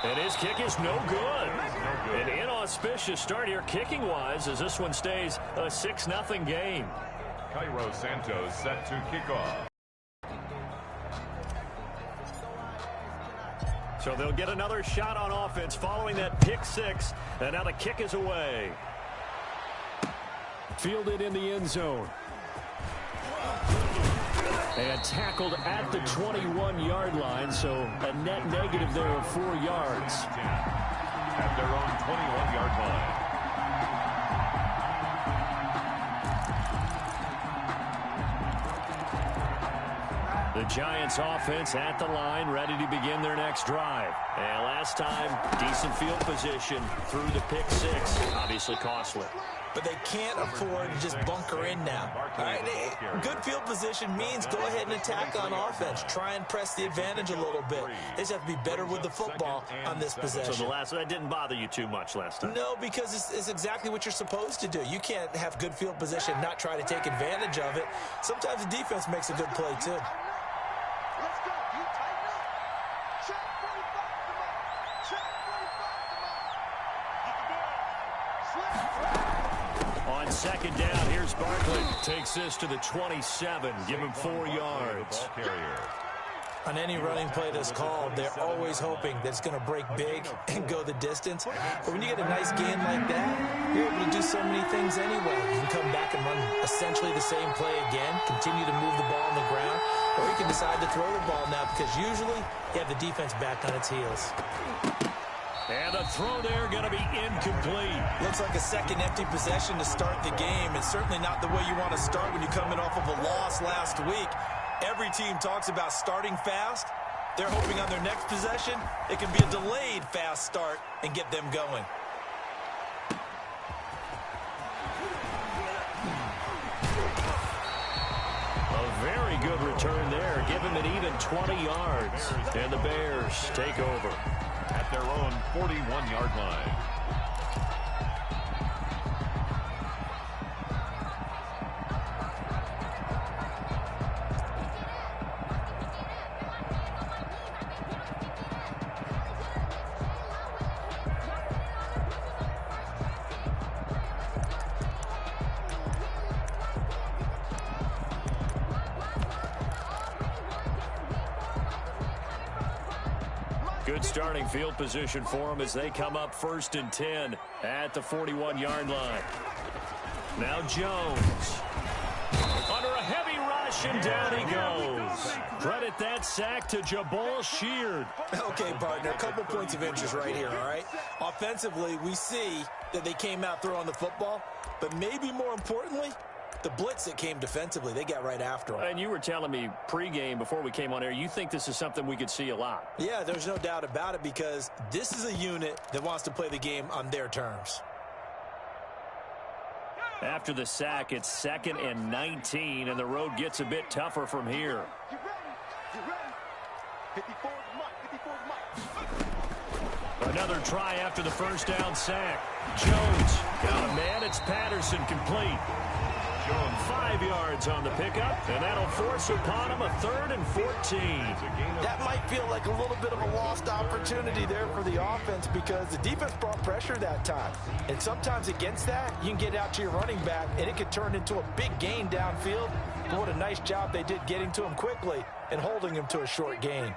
And his kick is no good. An inauspicious start here kicking-wise as this one stays a 6-0 game. Cairo Santos set to kick off. So they'll get another shot on offense following that pick six. And now the kick is away. Fielded in the end zone. And tackled at the 21-yard line, so a net negative there of 4 yards. At their own 21-yard line. The Giants offense at the line, ready to begin their next drive. And last time, decent field position through the pick six. Obviously costly. But they can't afford to just bunker in now. All right, good field position means go ahead and attack on offense. Try and press the advantage a little bit. They just have to be better with the football on this possession. So that didn't bother you too much last time? No, because it's exactly what you're supposed to do. You can't have good field position and not try to take advantage of it. Sometimes the defense makes a good play, too. On second down, here's Barkley. Takes this to the 27. Give him 4 yards. On any running play that's called, they're always hoping that it's going to break big and go the distance. But when you get a nice gain like that, you're able to do so many things anyway. You can come back and run essentially the same play again, continue to move the ball on the ground, or you can decide to throw the ball now because usually you have the defense back on its heels. And the throw there going to be incomplete. Looks like a second empty possession to start the game, and certainly not the way you want to start when you're coming off of a loss last week. Every team talks about starting fast. They're hoping on their next possession it can be a delayed fast start and get them going. A very good return there. Give him an even 20 yards. And the Bears take over. At their own 41-yard line. Good starting field position for them as they come up 1st and 10 at the 41-yard line. Now Jones. Under a heavy rush, and down he goes. Credit that sack to Jabal Sheard. Okay, partner, a couple points of interest right here, all right? Offensively, we see that they came out throwing the football, but maybe more importantly, the blitz that came defensively, they got right after him. And you were telling me pregame before we came on air, you think this is something we could see a lot. Yeah, there's no doubt about it because this is a unit that wants to play the game on their terms. After the sack, it's 2nd and 19, and the road gets a bit tougher from here. Another try after the first down sack. Jones got a man. It's Patterson complete. 5 yards on the pickup, and that'll force upon him a 3rd and 14. That might feel like a little bit of a lost opportunity there for the offense because the defense brought pressure that time. And sometimes against that, you can get out to your running back, and it could turn into a big gain downfield. But what a nice job they did getting to him quickly and holding him to a short gain.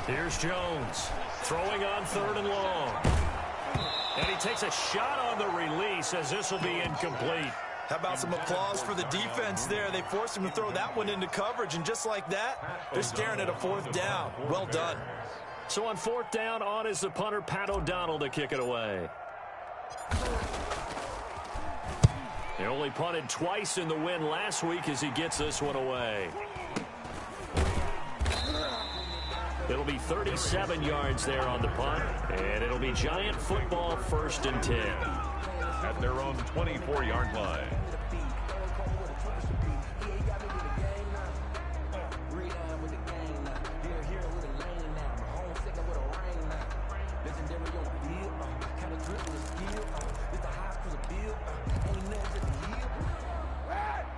Here's Jones throwing on 3rd and long. And he takes a shot on the release as this will be incomplete. How about some applause for the defense there? They forced him to throw that one into coverage, and just like that, they're staring at a 4th down. Well done. So on 4th down, on is the punter, Pat O'Donnell, to kick it away. He only punted twice in the win last week as he gets this one away. It'll be 37 yards there on the punt, and it'll be Giant football 1st and 10. At their own 24-yard line.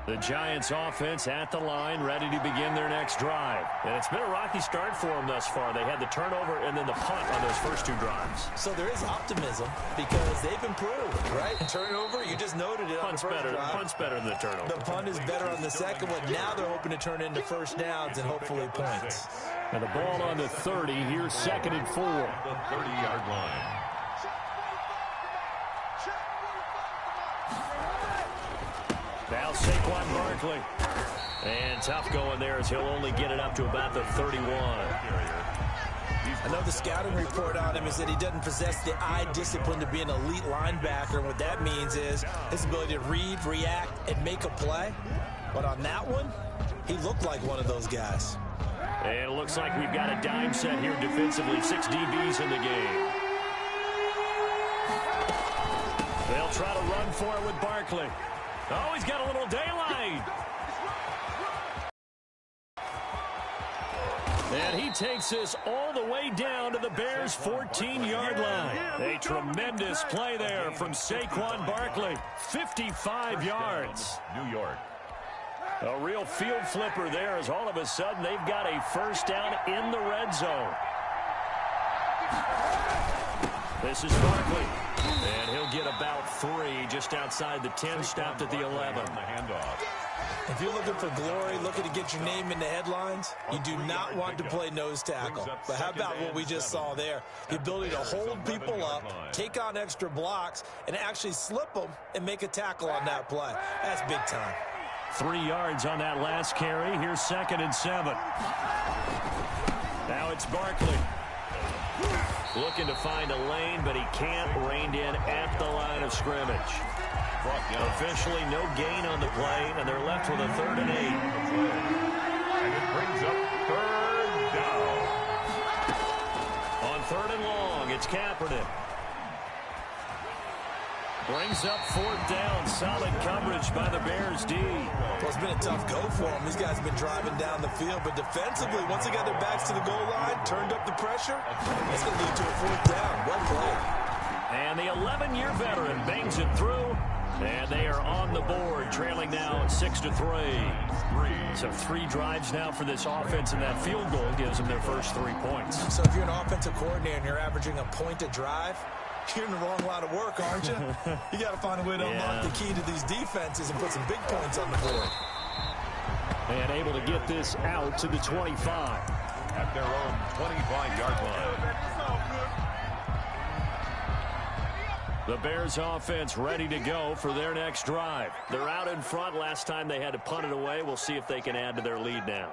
The Giants offense at the line, ready to begin their next drive. And it's been a rocky start for them thus far. They had the turnover and then the punt on those first two drives. So there is optimism because they've improved, right? And turnover, you just noted it on the first drive. Punt's better than the turnover. The punt is better on the second one. Now they're hoping to turn into first downs and hopefully points. And the ball on the 30. Here's 2nd and 4. The 30-yard line. Now Saquon Barkley. And tough going there as he'll only get it up to about the 31. I know the scouting report on him is that he doesn't possess the eye discipline to be an elite linebacker. And what that means is his ability to read, react, and make a play. But on that one, he looked like one of those guys. And it looks like we've got a dime set here defensively. 6 DBs in the game. They'll try to run for it with Barkley. Oh, he's got a little daylight. And he takes this all the way down to the Bears' 14-yard line. A tremendous play there from Saquon Barkley. 55 yards. New York. A real field flipper there as all of a sudden they've got a first down in the red zone. This is Barkley. And he'll get about 3 just outside the 10, stopped at the 11. The handoff. If you're looking for glory, looking to get your name in the headlines, you do not want to play nose tackle. But how about what we just saw there? The ability to hold people up, take on extra blocks, and actually slip them and make a tackle on that play. That's big time. 3 yards on that last carry. Here's 2nd and 7. Now it's Barkley. Looking to find a lane, but he can't. Reined in at the line of scrimmage. Officially no gain on the play, and they're left with a 3rd and 8. And it brings up 3rd down. On 3rd and long, it's Kaepernick. Brings up 4th down. Solid coverage by the Bears D. Well, it's been a tough go for them. These guys have been driving down the field, but defensively, once they got their backs to the goal line, turned up the pressure, that's going to lead to a 4th down. Well played. And the 11-year veteran bangs it through, and they are on the board, trailing now 6-3. So 3 drives now for this offense, and that field goal gives them their first 3 points. So if you're an offensive coordinator and you're averaging a point a drive, you're in the wrong line of work, aren't you? You got to find a way to unlock the key to these defenses and put some big points on the board. And able to get this out to the 25. At their own 25-yard line. The Bears offense ready to go for their next drive. They're out in front. Last time they had to punt it away. We'll see if they can add to their lead now.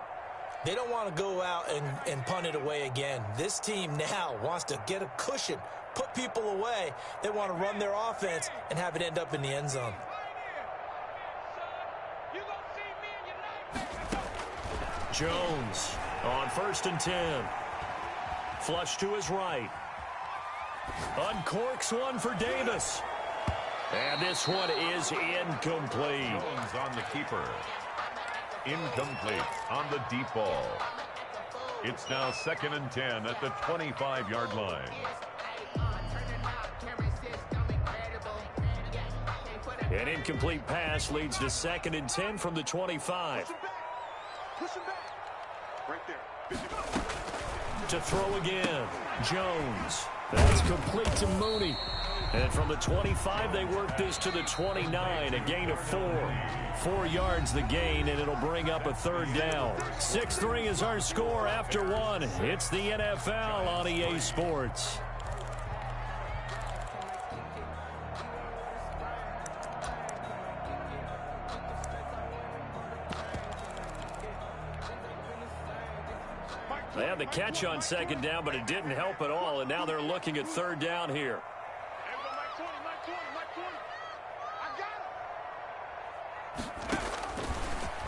They don't want to go out and punt it away again. This team now wants to get a cushion, put people away. They want to run their offense and have it end up in the end zone. Jones on 1st and 10. Flush to his right. Uncorks one for Davis. And this one is incomplete. Jones on the keeper. Incomplete on the deep ball. It's now 2nd and 10 at the 25-yard line. An incomplete pass leads to 2nd and 10 from the 25. To throw again, Jones. That's complete to Mooney. And from the 25, they work this to the 29, a gain of 4. 4 yards the gain, and it'll bring up a 3rd down. 6-3 is our score after 1. It's the NFL on EA Sports. They had the catch on 2nd down, but it didn't help at all, and now they're looking at 3rd down here.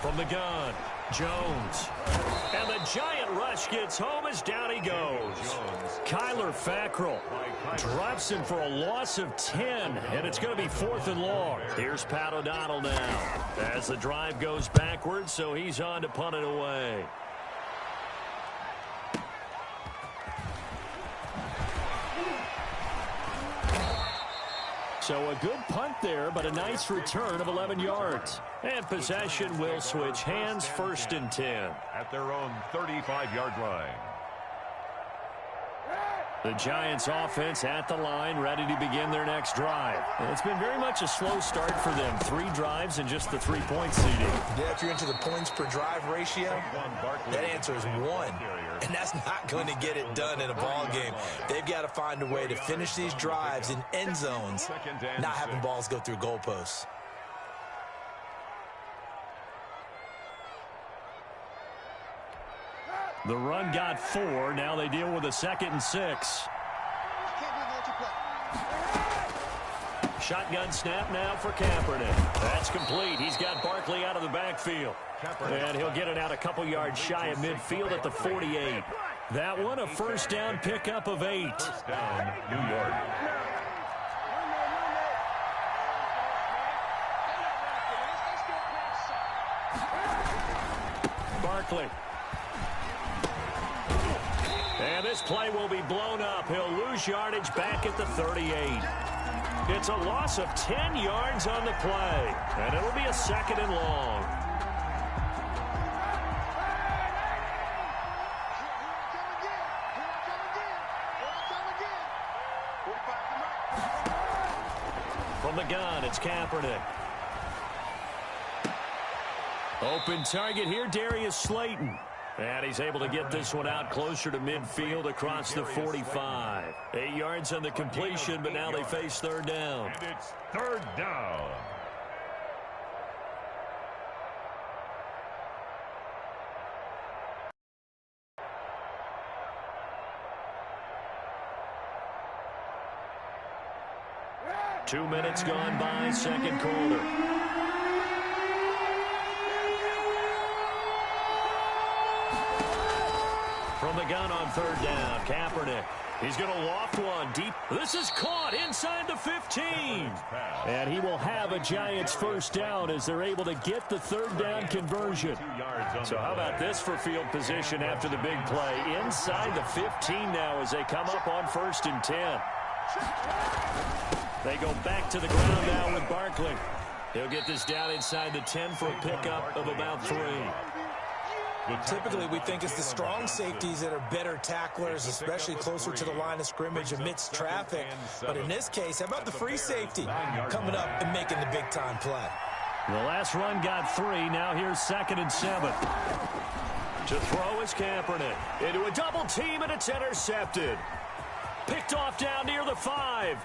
From the gun, Jones. And the giant rush gets home as down he goes. Kyler Fackrell drops him for a loss of 10, and it's going to be 4th and long. Here's Pat O'Donnell now as the drive goes backwards, so he's on to punt it away. So a good punt there, but a nice return of 11 yards. And possession will switch hands, 1st and 10. At their own 35-yard line. The Giants offense at the line, ready to begin their next drive. And it's been very much a slow start for them. 3 drives and just the 3-point seeding. Yeah, if you're into the points per drive ratio, that answer is 1. And that's not going to get it done in a ball game. They've got to find a way to finish these drives in end zones, not having balls go through goalposts. The run got 4. Now they deal with a 2nd and 6. Shotgun snap now for Kaepernick. That's complete. He's got Barkley out of the backfield. And he'll get it out a couple yards shy of midfield at the 48. That one a 1st down pickup of 8. 1st down, New York. Barkley. And this play will be blown up. He'll lose yardage back at the 38. It's a loss of 10 yards on the play. And it'll be a 2nd and long. From the gun, it's Kaepernick. Open target here, Darius Slayton. And he's able to get this one out closer to midfield across the 45. 8 yards on the completion, but now they face 3rd down. And it's 3rd down. Two minutes gone by, 2nd quarter. From the gun on 3rd down, Kaepernick. He's going to loft one deep. This is caught inside the 15. And he will have a Giants 1st down as they're able to get the 3rd down conversion. So how about this for field position after the big play? Inside the 15 now as they come up on 1st and 10. They go back to the ground now with Barkley. He'll get this down inside the 10 for a pickup of about 3. Typically, we think it's the strong safeties that are better tacklers, especially closer to the line of scrimmage amidst traffic. But in this case, how about the free safety coming up and making the big-time play? The last run got 3. Now here's 2nd and 7. To throw is Kaepernick. Into a double team, and it's intercepted. Picked off down near the 5.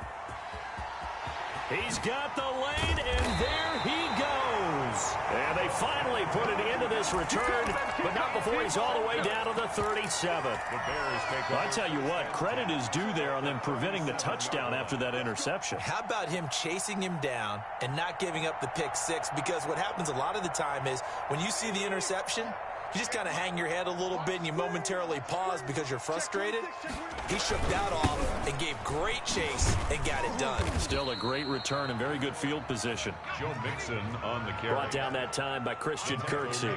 He's got the lane, and there he goes. And they finally put an end to this return, but not before he's all the way down to the 37. I tell you what, credit is due there on them preventing the touchdown after that interception. How about him chasing him down and not giving up the pick 6? Because what happens a lot of the time is when you see the interception, you just kind of hang your head a little bit and you momentarily pause because you're frustrated. He shook that off and gave great chase and got it done. Still a great return and very good field position. Joe Mixon on the carry. Brought down that time by Christian Kirksey.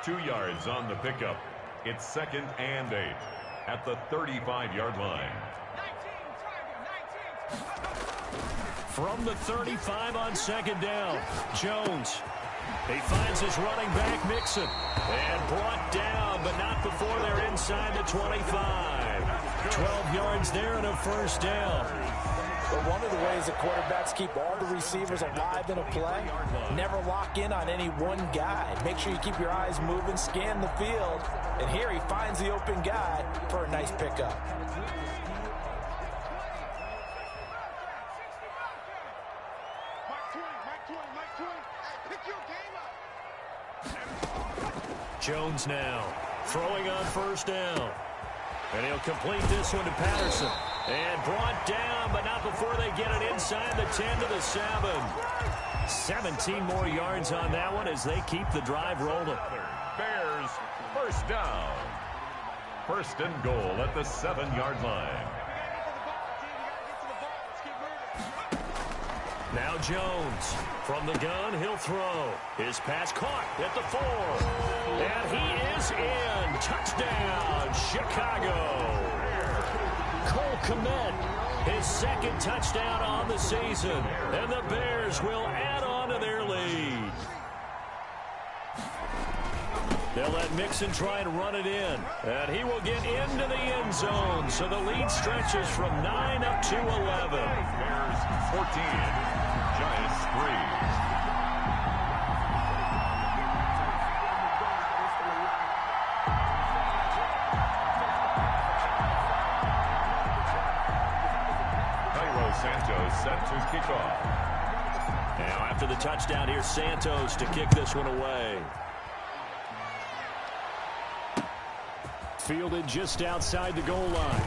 2 yards on the pickup. It's 2nd and 8 at the 35-yard line. From the 35 on 2nd down, Jones. He finds his running back, Mixon, and brought down, but not before they're inside the 25. 12 yards there and a 1st down. But one of the ways that quarterbacks keep all the receivers alive in a play, never lock in on any one guy. Make sure you keep your eyes moving, scan the field, and here he finds the open guy for a nice pickup. Jones now throwing on 1st down. And he'll complete this one to Patterson. And brought down, but not before they get it inside the 10 to the 7. 17 more yards on that one as they keep the drive rolling. Bears 1st down. 1st and goal at the 7-yard line. Now Jones from the gun, he'll throw. His pass caught at the 4. And he is in. Touchdown, Chicago. Cole Kmet his second touchdown on the season. And the Bears will add on to their lead. They'll let Mixon try and run it in. And he will get into the end zone. So the lead stretches from 9 up to 11. Bears 14, Giants 3. Santos set to kick off. Now after the touchdown, here's Santos to kick this one away. Fielded just outside the goal line.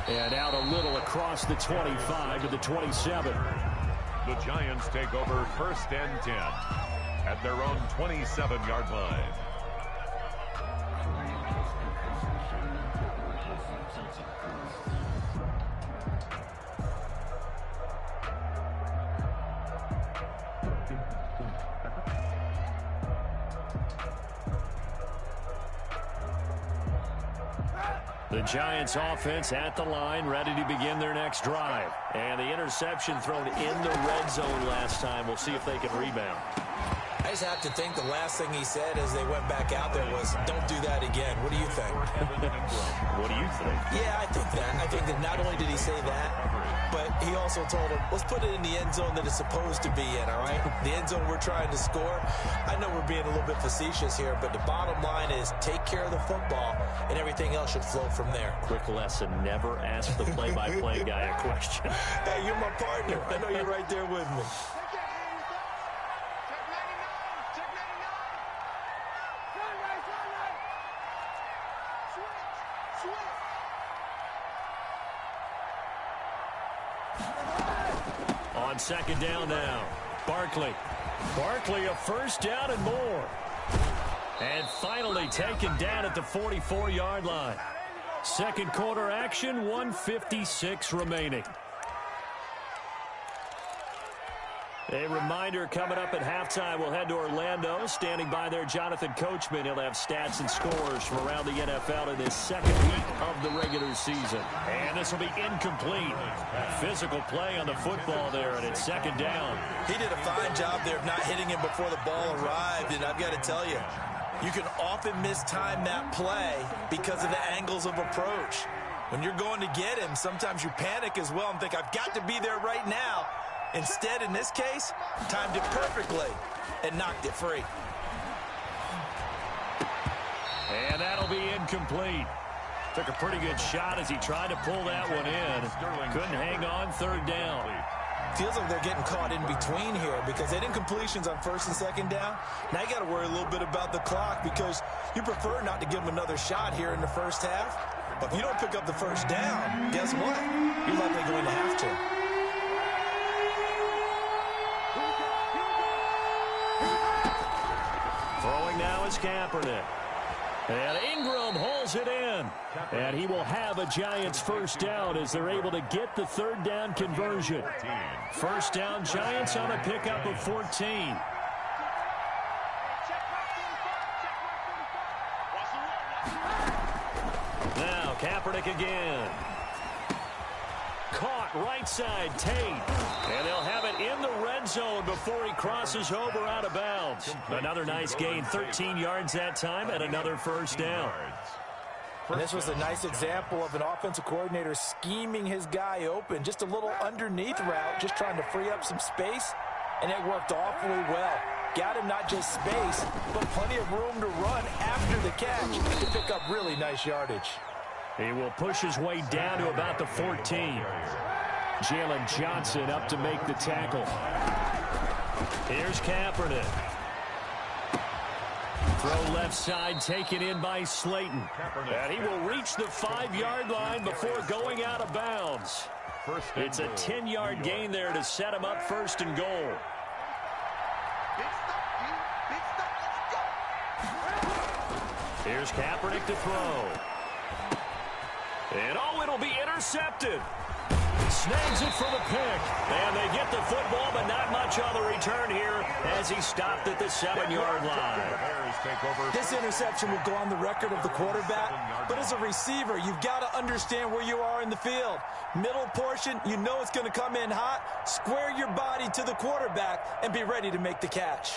And out a little across the 25 to the 27. The Giants take over 1st and 10 at their own 27-yard line. The Giants offense at the line, ready to begin their next drive. And the interception thrown in the red zone last time. We'll see if they can rebound. I just have to think the last thing he said as they went back out there was, don't do that again. What do you think? What do you think? Yeah, I think that. I think that not only did he say that, but he also told him, let's put it in the end zone that it's supposed to be in, all right? The end zone we're trying to score. I know we're being a little bit facetious here, but the bottom line is take care of the football, and everything else should flow from there. Quick lesson, never ask the play-by-play guy a question. Hey, you're my partner. I know you're right there with me. On second down now, Barkley. Barkley a first down and more. And finally taken down at the 44-yard line. Second quarter action, 1:56 remaining. A reminder coming up at halftime, we'll head to Orlando. Standing by there, Jonathan Coachman. He'll have stats and scores from around the NFL in his second week of the regular season. And this will be incomplete. Physical play on the football there, and it's second down. He did a fine job there of not hitting him before the ball arrived, and I've got to tell you, you can often mistime that play because of the angles of approach. When you're going to get him, sometimes you panic as well and think, I've got to be there right now. Instead, in this case, timed it perfectly and knocked it free. And that'll be incomplete. Took a pretty good shot as he tried to pull that one in. Couldn't hang on, third down. Feels like they're getting caught in between here because they did incompletions on first and second down. Now you got to worry a little bit about the clock because you prefer not to give them another shot here in the first half. But if you don't pick up the first down, guess what? You're likely going to have to. Throwing now is Kaepernick. And Ingram holds it in. And he will have a Giants first down as they're able to get the third down conversion. First down, Giants on a pickup of 14. Now Kaepernick again. Caught right side, Tate. And they'll have it in the red zone before he crosses over out of bounds. Another nice gain, 13 yards that time, and another first down. And this was a nice example of an offensive coordinator scheming his guy open. Just a little underneath route, just trying to free up some space, and it worked awfully well. Got him not just space, but plenty of room to run after the catch to pick up really nice yardage. He will push his way down to about the 14. Jalen Johnson up to make the tackle. Here's Kaepernick. Throw left side, taken in by Slayton. And he will reach the 5-yard line before going out of bounds. It's a 10-yard gain there to set him up first and goal. Here's Kaepernick to throw. And oh, it'll be intercepted. Snags it for the pick. And they get the football, but not much touch on the return here as he stopped at the 7-yard line. This interception will go on the record of the quarterback, but as a receiver, you've got to understand where you are in the field. Middle portion, you know it's going to come in hot. Square your body to the quarterback and be ready to make the catch.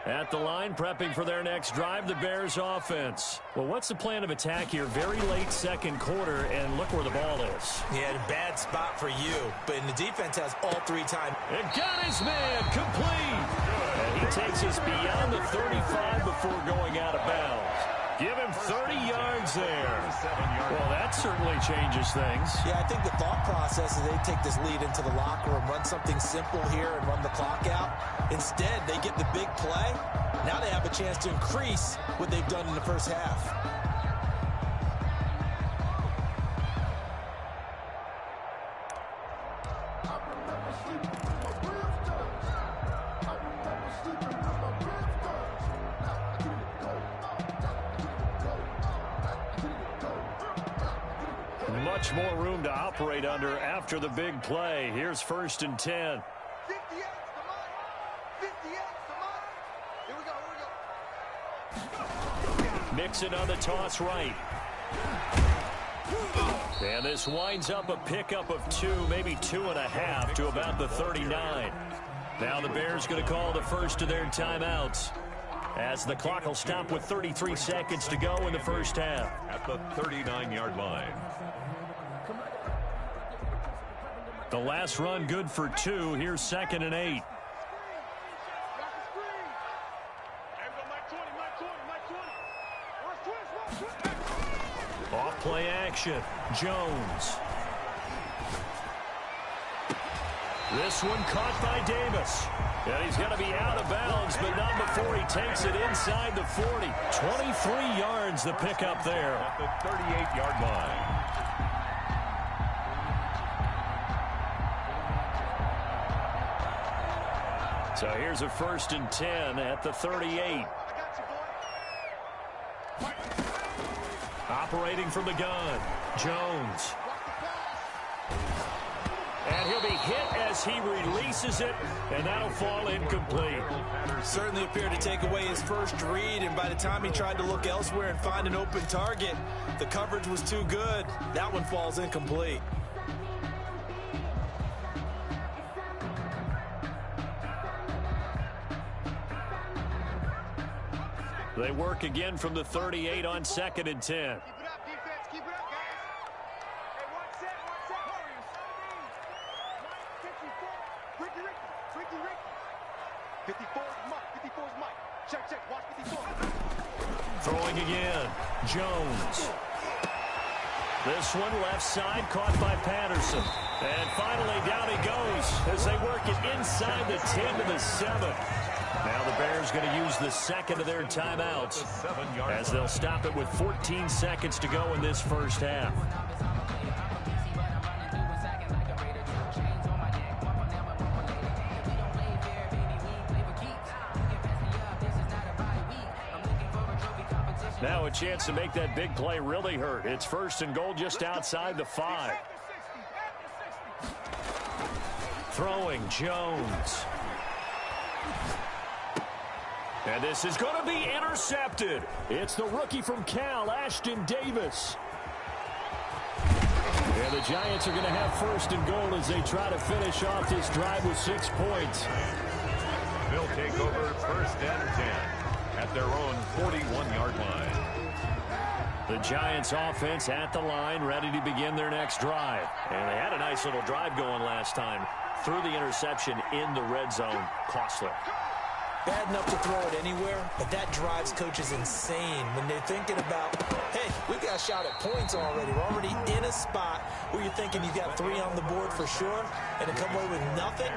At the line, prepping for their next drive, the Bears offense. Well, what's the plan of attack here? Very late second quarter, and look where the ball is. Yeah, a bad spot for you, but the defense has all 3 times. And got his man complete. And he takes us beyond the 35 before going out of bounds. Give him 30 yards there. Well, that certainly changes things. Yeah, I think the thought process is they take this lead into the locker room, run something simple here and run the clock out. Instead, they get the big play. Now they have a chance to increase what they've done in the first half. Much more room to operate under after the big play. Here's 1st and 10. Mixon on the toss right. And this winds up a pickup of 2, maybe 2.5 to about the 39. Now the Bears going to call the first of their timeouts, as the clock will stop with 33 seconds to go in the first half. At the 39-yard line. The last run good for 2. Here's 2nd and 8. Off play action. Jones. This one caught by Davis. And he's going to be out of bounds, but not before he takes it inside the 40. 23 yards the pickup there. At the 38-yard line. So here's a 1st and 10 at the 38. Operating from the gun, Jones. And he'll be hit as he releases it, and that'll fall incomplete. Certainly appeared to take away his first read, and by the time he tried to look elsewhere and find an open target, the coverage was too good. That one falls incomplete. They work again from the 38 on 2nd and 10. Keep it up, defense. Keep it up, guys. Hey, one set. Warriors. 54. Ricky. 54 is Mike. Check. Watch 54. Throwing again. Jones. This one left side caught by Patterson. And finally down he goes as they work it inside the 10 to the 7. Now the Bears going to use the second of their timeouts as they'll stop it with 14 seconds to go in this first half. Now a chance to make that big play really hurt. It's 1st and goal just outside the 5. Throwing Jones. And this is going to be intercepted. It's the rookie from Cal, Ashton Davis. And the Giants are going to have 1st and goal as they try to finish off this drive with 6 points. They'll take over 1st and 10 at their own 41-yard line. The Giants offense at the line, ready to begin their next drive. And they had a nice little drive going last time. Threw the interception in the red zone. Costly. Bad enough to throw it anywhere, but that drives coaches insane when they're thinking about, hey, we've got a shot at points already. We're already in a spot where you're thinking you've got 3 on the board for sure, and to come away with nothing,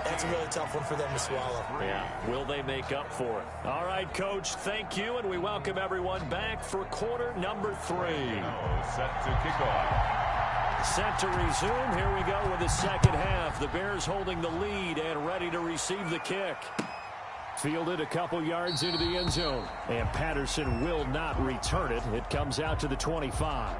that's a really tough one for them to swallow. Yeah, will they make up for it? All right, Coach, thank you, and we welcome everyone back for quarter number 3. Set to kick off. Set to resume. Here we go with the second half. The Bears holding the lead and ready to receive the kick. Fielded a couple yards into the end zone. And Patterson will not return it. It comes out to the 25.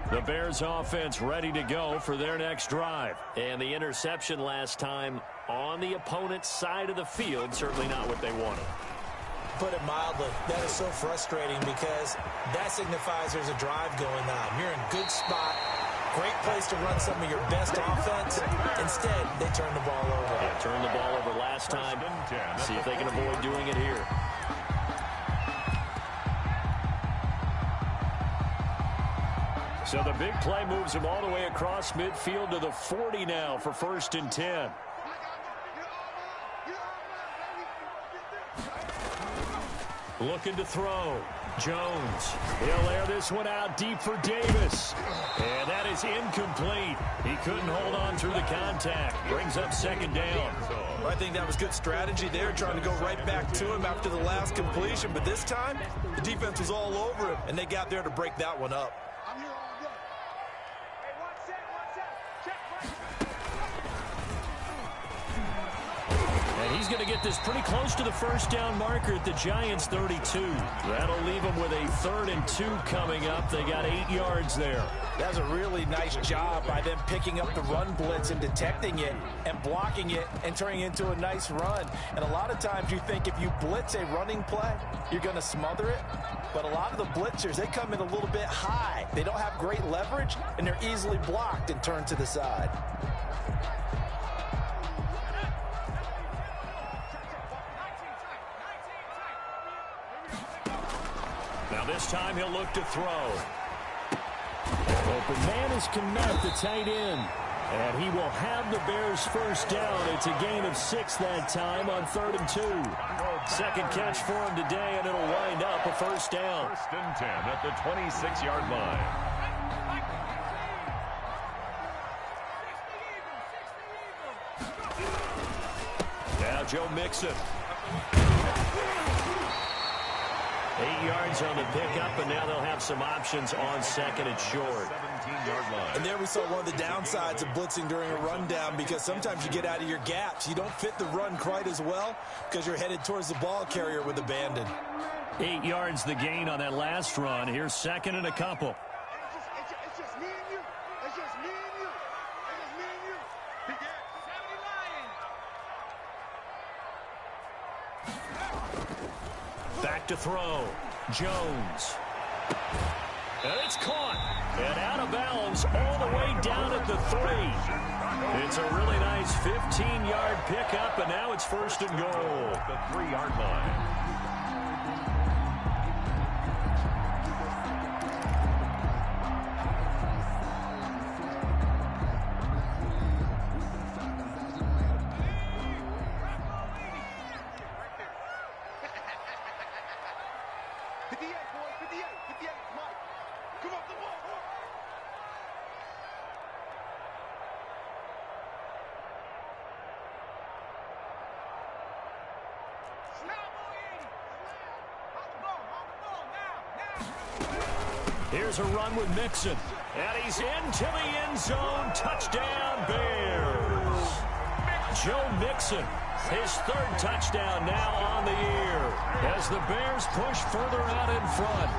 The Bears offense ready to go for their next drive. And the interception last time on the opponent's side of the field, certainly not what they wanted. Put it mildly, that is so frustrating because that signifies there's a drive going on. You're in a good spot, great place to run some of your best offense. Instead, they turn the ball over. Yeah, turned the ball over last time. See if they can avoid doing it here. So the big play moves him all the way across midfield to the 40 now for 1st and 10. Looking to throw. Jones. He'll air this one out deep for Davis. And that is incomplete. He couldn't hold on through the contact. Brings up 2nd down. I think that was good strategy there, trying to go right back to him after the last completion. But this time, the defense was all over him, and they got there to break that one up. And he's going to get this pretty close to the 1st down marker at the Giants' 32. That'll leave them with a 3rd and 2 coming up. They got 8 yards there. That was a really nice job by them picking up the run blitz and detecting it and blocking it and turning it into a nice run. And a lot of times you think if you blitz a running play, you're going to smother it. But a lot of the blitzers, they come in a little bit high. They don't have great leverage, and they're easily blocked and turned to the side. Now this time he'll look to throw. Open man is Kmet, the tight end. And he will have the Bears' 1st down. It's a gain of 6 that time on 3rd and 2. 2nd catch for him today, and it'll wind up a 1st down. 1st and 10 at the 26-yard line. Now Joe Mixon. 8 yards on the pickup, and now they'll have some options on 2nd and short. 17-yard line. And there we saw one of the downsides of blitzing during a rundown, because sometimes you get out of your gaps. You don't fit the run quite as well because you're headed towards the ball carrier with abandon. 8 yards the gain on that last run. Here's 2nd and a couple. It's just me and you. It's just me and you. It's just me and you. Big Ed. 70 Lions. Back to throw. Jones. And it's caught. And out of bounds all the way down at the 3. It's a really nice 15-yard pickup, and now it's 1st and goal. The 3-yard line. Here's a run with Mixon. And he's into the end zone. Touchdown, Bears. Joe Mixon, His third touchdown now on the year as the Bears push further out in front.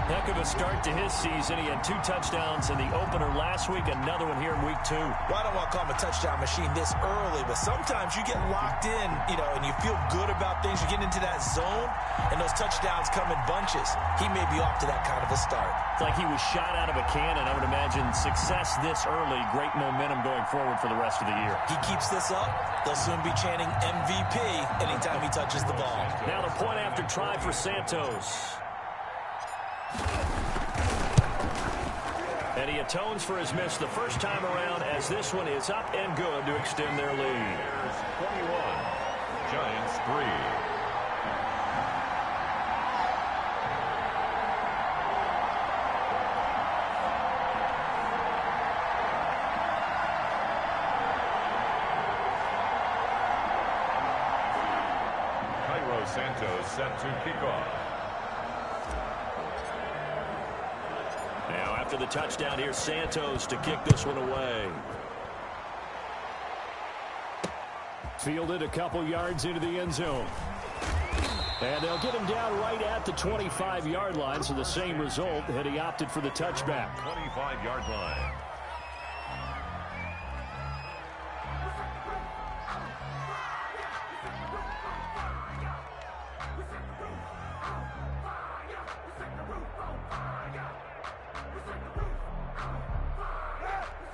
Heck of a start to his season. He had 2 touchdowns in the opener last week, another one here in week 2. Well, I don't want to call him a touchdown machine this early, but sometimes you get locked in, and you feel good about things. You get into that zone, and those touchdowns come in bunches. He may be off to that kind of a start. It's like he was shot out of a cannon. I would imagine success this early, great momentum going forward for the rest of the year. He keeps this up, they'll soon be chanting MVP anytime he touches the ball. Now the point after try for Santos. And he atones for his miss the first time around as this one is up and good to extend their lead. 21, Giants 3. Cairo Santos set to kick off. Now after the touchdown, here's Santos to kick this one away. Fielded a couple yards into the end zone. And they'll get him down right at the 25-yard line, so the same result had he opted for the touchback. 25-yard line.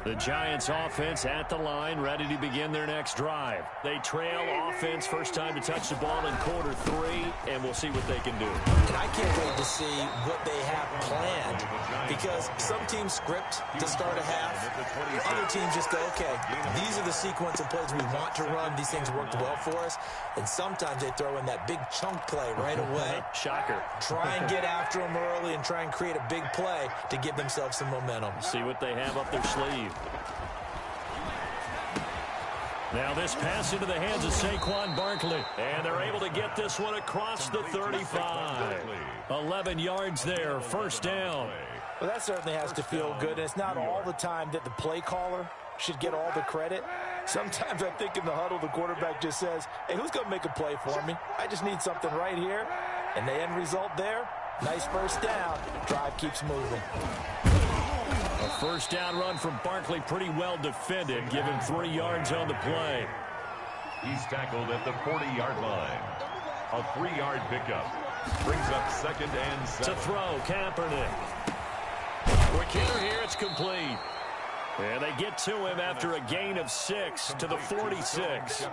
The Giants offense at the line, ready to begin their next drive. They trail offense, first time to touch the ball in quarter 3, and we'll see what they can do. And I can't wait to see what they have planned, because some teams script to start a half. Other teams just go, okay, these are the sequence of plays we want to run. These things worked well for us. And sometimes they throw in that big chunk play right away. Shocker. Try and get after them early and try and create a big play to give themselves some momentum. See what they have up their sleeve. Now this pass into the hands of Saquon Barkley. And they're able to get this one across the 35. 11 yards there, first down. Well, that certainly has to feel good. And it's not all the time that the play caller should get all the credit. Sometimes I think in the huddle, the quarterback just says, hey, who's going to make a play for me? I just need something right here. And the end result there, nice first down. Drive keeps moving. A first down run from Barkley, pretty well defended. Give him 3 yards on the play. He's tackled at the 40-yard line. A 3-yard pickup. Brings up second and 7. To throw, Kaepernick. Quick hitter here, it's complete. And they get to him after a gain of 6 to the 46.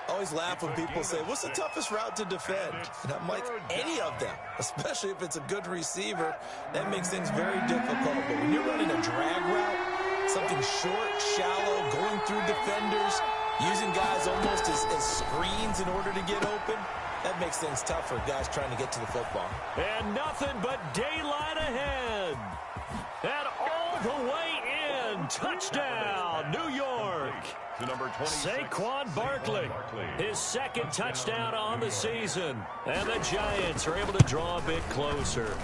I always laugh when people say, what's the toughest route to defend? And I'm like, any of them, especially if it's a good receiver. That makes things very difficult. But when you're running a drag route, something short, shallow, going through defenders, using guys almost as screens in order to get open, that makes things tough for guys trying to get to the football. And nothing but daylight ahead. And all the way in. Touchdown, New York. To number 26, Saquon Barkley, his second touchdown on the season. And the Giants are able to draw a bit closer.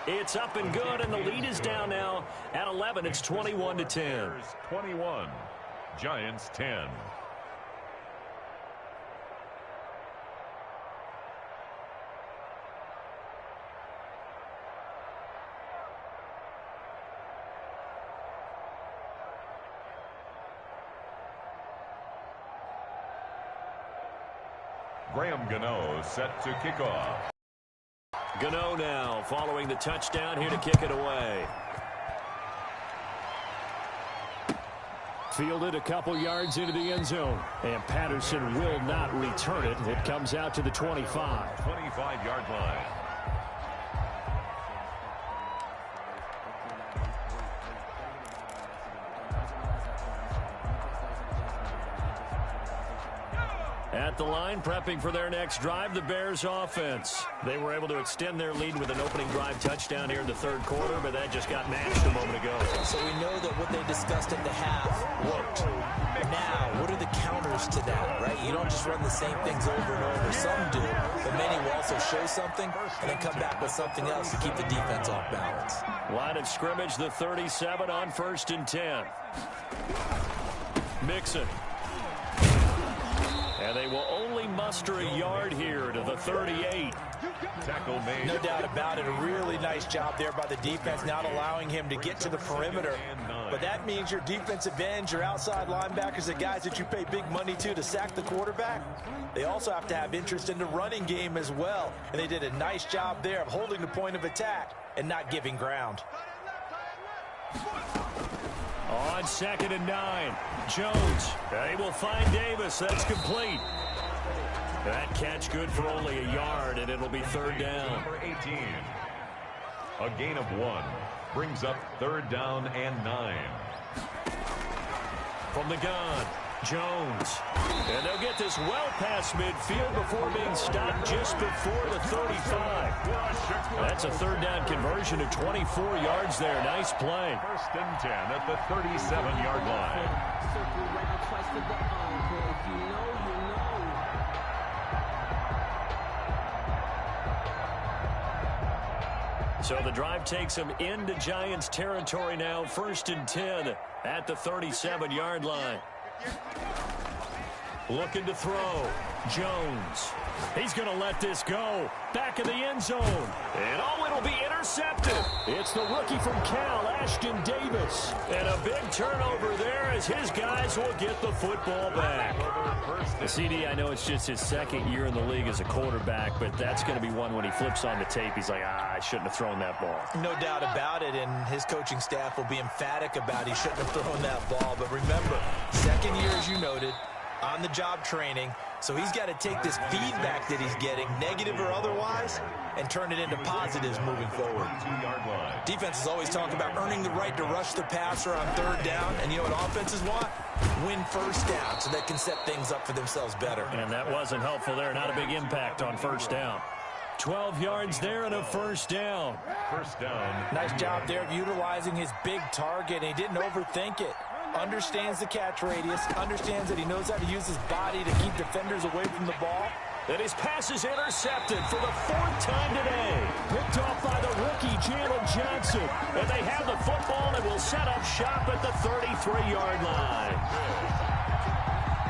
It's up and good, and the lead is down now at 11. It's 21-10. 21, Giants 10. Graham Gano set to kick off. Gano now following the touchdown here to kick it away. Fielded a couple yards into the end zone. And Patterson will not return it. It comes out to the 25. 25-yard line. At the line, prepping for their next drive, the Bears offense. They were able to extend their lead with an opening drive touchdown here in the third quarter, but that just got matched a moment ago. So we know that what they discussed at the half worked. Now, what are the counters to that, right? You don't just run the same things over and over. Some do, but many will also show something and then come back with something else to keep the defense off balance. Line of scrimmage, the 37 on 1st and 10. Mixon. And they will only muster a yard here to the 38. Tackle made. No doubt about it. A really nice job there by the defense, not allowing him to get to the perimeter. But that means your defensive ends, your outside linebackers, the guys that you pay big money to sack the quarterback, they also have to have interest in the running game as well. And they did a nice job there of holding the point of attack and not giving ground. On 2nd and 9, Jones. They will find Davis. That's complete. That catch good for only a yard, and it'll be 3rd down. Number 18. A gain of 1 brings up 3rd down and 9. From the gun, Jones. And they'll get this well past midfield before being stopped just before the 35. That's a 3rd down conversion of 24 yards there. Nice play. 1st and 10 at the 37-yard line. So the drive takes them into Giants territory now. 1st and 10 at the 37-yard line. Looking to throw. Jones. He's going to let this go. Back in the end zone. And oh, it'll be intercepted. It's the rookie from Cal, Ashton Davis. And a big turnover there as his guys will get the football back. The CD, I know it's just his 2nd year in the league as a quarterback, but that's going to be one when he flips on the tape. He's like, I shouldn't have thrown that ball. No doubt about it, and his coaching staff will be emphatic about he shouldn't have thrown that ball. But remember, 2nd year, as you noted, on-the-job training. So he's got to take this feedback that he's getting, negative or otherwise, and turn it into positives moving forward. 2-yard line. Defenses always talk about earning the right to rush the passer on 3rd down. And you know what offenses want? Win 1st down so they can set things up for themselves better. And that wasn't helpful there. Not a big impact on 1st down. 12 yards there and a 1st down. 1st down. Nice job there of utilizing his big target. He didn't overthink it. Understands the catch radius, understands that he knows how to use his body to keep defenders away from the ball. And his pass is intercepted for the 4th time today. Picked off by the rookie, Jalen Johnson. And they have the football and will set up shop at the 33-yard line.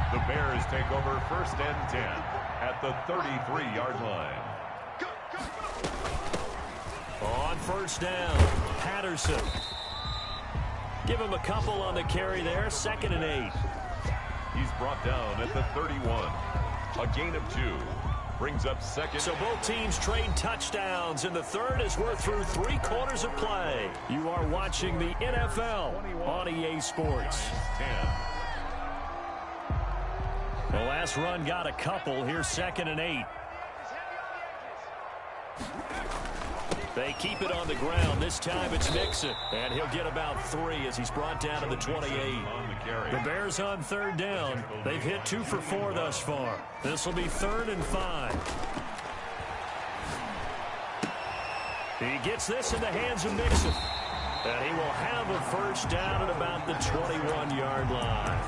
The Bears take over 1st and 10 at the 33-yard line. On 1st down, Patterson. Give him a couple on the carry there. 2nd and 8. He's brought down at the 31. A gain of 2 brings up 2nd. So both teams trade touchdowns in the 3rd as we're through 3 quarters of play. You are watching the NFL on EA Sports. 10. The last run got a couple. Here's 2nd and 8. They keep it on the ground. This time it's Mixon. And he'll get about 3 as he's brought down to the 28. The Bears on 3rd down. They've hit 2 for 4 thus far. This will be 3rd and 5. He gets this in the hands of Mixon. And he will have a 1st down at about the 21-yard line.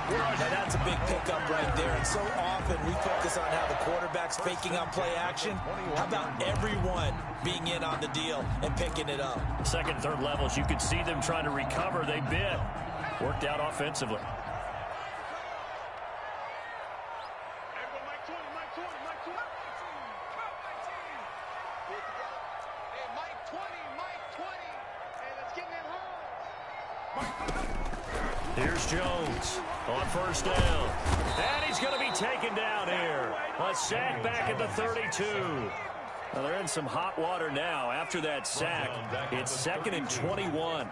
Now that's a big pickup right there. And so often we focus on how the quarterback's faking on play action. How about everyone being in on the deal and picking it up? 2nd, 3rd levels, you could see them trying to recover. They bit. Worked out offensively. Here's Jones on 1st down. And he's going to be taken down here. A sack back at the 32. Well, they're in some hot water now. After that sack, it's 2nd and 21.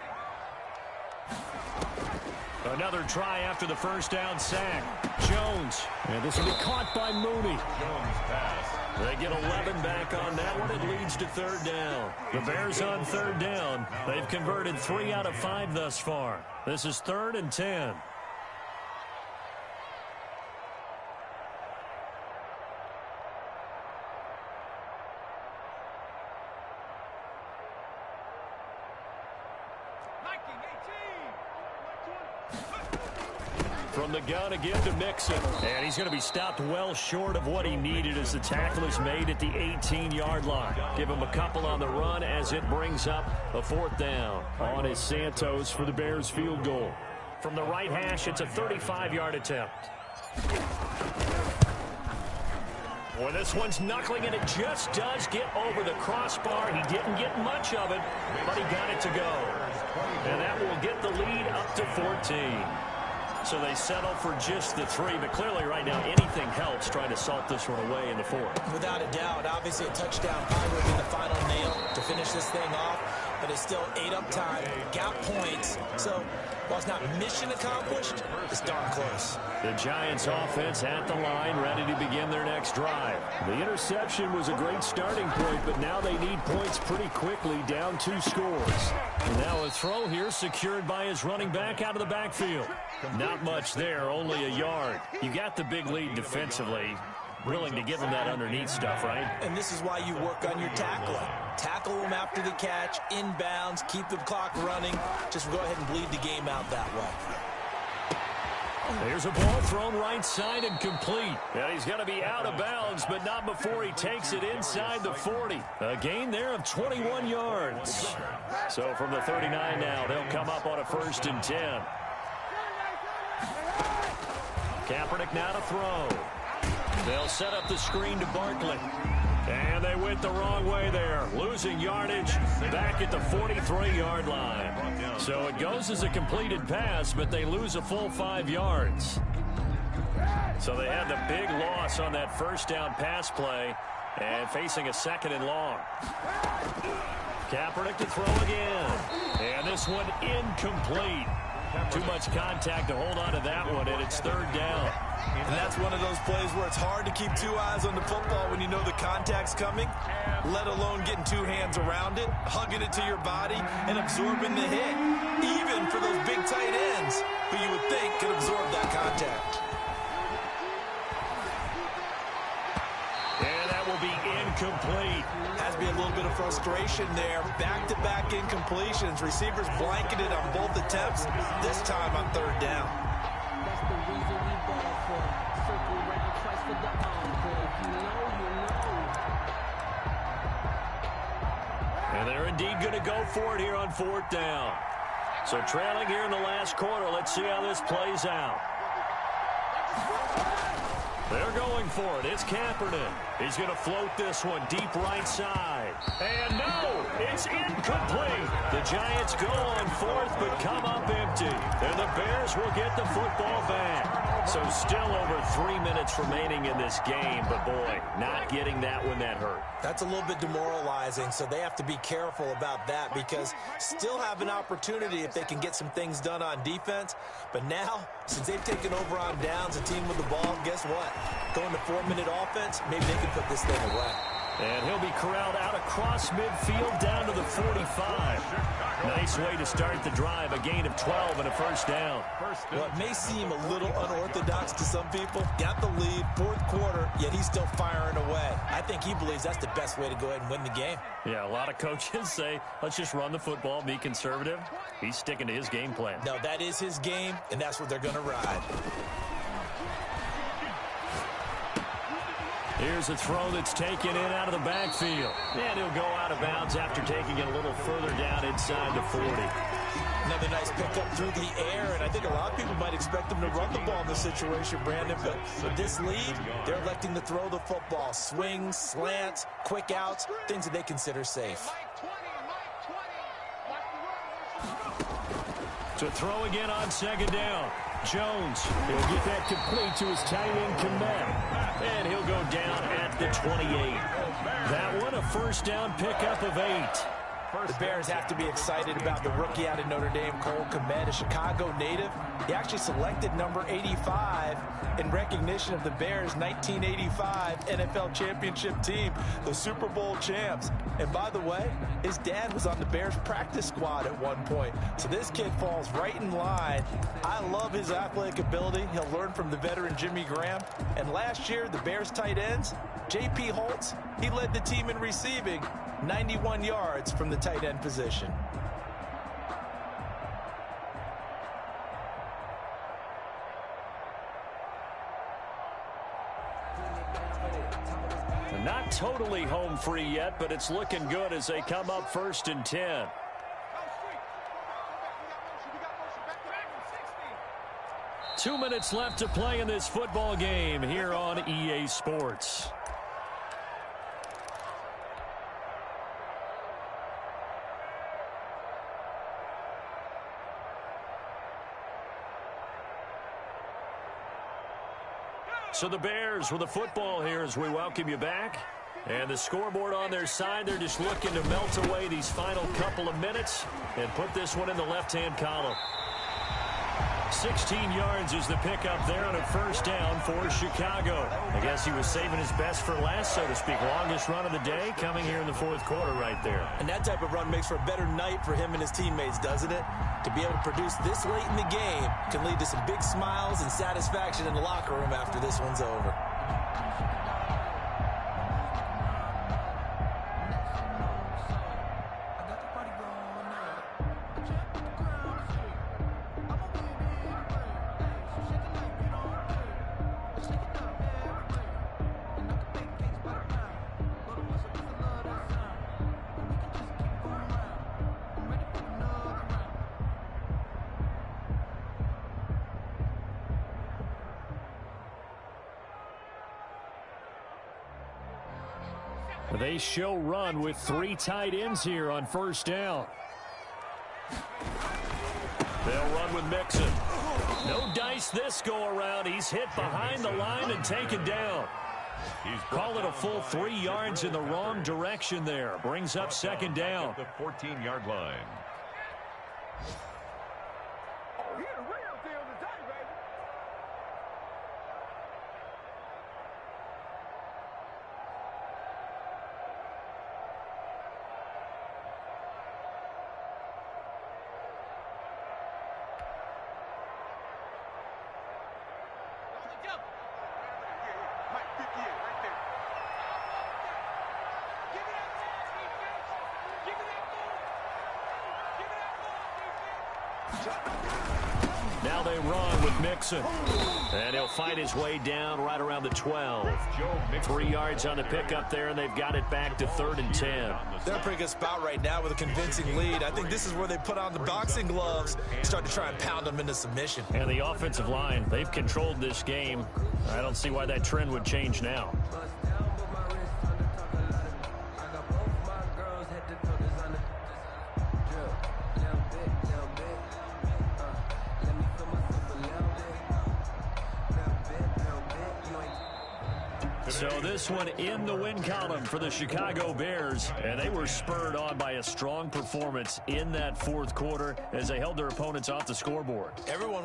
Another try after the 1st down sack. Jones. And this will be caught by Mooney. Jones pass. They get 11 back on that one. It leads to 3rd down. The Bears on 3rd down. They've converted 3 out of 5 thus far. This is 3rd and 10. From the gun again to Mixon. And he's going to be stopped well short of what he needed as the tackle is made at the 18-yard line. Give him a couple on the run as it brings up a 4th down. On is Santos for the Bears field goal. From the right hash, it's a 35-yard attempt. Well, this one's knuckling, and it just does get over the crossbar. He didn't get much of it, but he got it to go. And that will get the lead up to 14. So they settle for just the 3, but clearly right now anything helps trying to salt this one away in the 4th. Without a doubt, obviously a touchdown probably would be the final nail to finish this thing off, but it's still 8 up time, got points. So while it's not mission accomplished, it's darn close. The Giants offense at the line, ready to begin their next drive. The interception was a great starting point, but now they need points pretty quickly, down 2 scores. And now a throw here secured by his running back out of the backfield. Not much there, only a yard. You got the big lead defensively. Willing to give them that underneath stuff, right? And this is why you work on your tackling. Tackle them after the catch, inbounds, keep the clock running. Just go ahead and bleed the game out that way. There's a ball thrown right side and complete. And he's going to be out of bounds, but not before he takes it inside the 40. A gain there of 21 yards. So from the 39 now, they'll come up on a 1st and 10. Kaepernick now to throw. They'll set up the screen to Barkley. And they went the wrong way there. Losing yardage back at the 43-yard line. So it goes as a completed pass, but they lose a full 5 yards. So they had the big loss on that 1st down pass play and facing a 2nd and long. Kaepernick to throw again. And this one incomplete. Too much contact to hold on to that one, and it's 3rd down. And that's one of those plays where it's hard to keep 2 eyes on the football when you know the contact's coming, let alone getting 2 hands around it, hugging it to your body, and absorbing the hit, even for those big tight ends who you would think could absorb that contact. And that will be incomplete. Has to be a little bit of frustration there. Back-to-back incompletions. Receivers blanketed on both attempts, this time on 3rd down. That's the reason we ball for. Circle round twice for the encore. If you know, you know. And they're indeed going to go for it here on 4th down. So trailing here in the last quarter. Let's see how this plays out. They're going for it. It's Kaepernick. He's going to float this one deep right side. And no, it's incomplete. The Giants go on 4th but come up empty. And the Bears will get the football back. So still over 3 minutes remaining in this game. But boy, not getting that one that hurt. That's a little bit demoralizing, so they have to be careful about that because still have an opportunity if they can get some things done on defense. But now, since they've taken over on downs, a team with the ball, guess what? Going to 4-minute offense, maybe they can put this thing away. And he'll be corralled out across midfield down to the 45. Nice way to start the drive, a gain of 12 and a 1st down. Well, it may seem a little unorthodox to some people. Got the lead, 4th quarter, yet he's still firing away. I think he believes that's the best way to go ahead and win the game. Yeah, a lot of coaches say, let's just run the football, be conservative. He's sticking to his game plan. No, that is his game, and that's what they're going to ride. Here's a throw that's taken in out of the backfield. And he'll go out of bounds after taking it a little further down inside the 40. Another nice pickup through the air, and I think a lot of people might expect them to run the ball in this situation, Brandon, but with this lead, they're electing to throw the football. Swings, slants, quick outs, things that they consider safe. To throw again on 2nd down. Jones, he'll get that complete to his tight end, Kmet. And he'll go down at the 28. That one, a 1st down pickup of 8. The Bears have to be excited about the rookie out of Notre Dame, Cole Kmet, a Chicago native. He actually selected number 85 in recognition of the Bears' 1985 NFL championship team, the Super Bowl champs. And by the way, his dad was on the Bears practice squad at one point. So this kid falls right in line. I love his athletic ability. He'll learn from the veteran Jimmy Graham. And last year, the Bears tight ends, J.P. Holtz, he led the team in receiving, 91 yards from the tight end position. Not totally home free yet, but it's looking good as they come up 1st and 10. 2 minutes left to play in this football game here on EA Sports. So the Bears with the football here as we welcome you back. And the scoreboard on their side, they're just looking to melt away these final couple of minutes and put this one in the left-hand column. 16 yards is the pickup there on a first down for Chicago. I guess he was saving his best for last, so to speak. Longest run of the day coming here in the fourth quarter right there. And that type of run makes for a better night for him and his teammates, doesn't it? To be able to produce this late in the game can lead to some big smiles and satisfaction in the locker room after this one's over. They show run with 3 tight ends here on first down. They'll run with Mixon. No dice this go around. He's hit behind the line and taken down. Call it a full 3 yards in the wrong direction there. Brings up second down. The 14-yard line. Now they run with Mixon. And he'll fight his way down right around the 12. 3 yards on the pickup there, and they've got it back to 3rd and 10. They're a pretty good spot right now with a convincing lead. I think this is where they put on the boxing gloves and start to try and pound them into submission. And the offensive line, they've controlled this game. I don't see why that trend would change now. So this one in the win column for the Chicago Bears, and they were spurred on by a strong performance in that fourth quarter as they held their opponents off the scoreboard. Everyone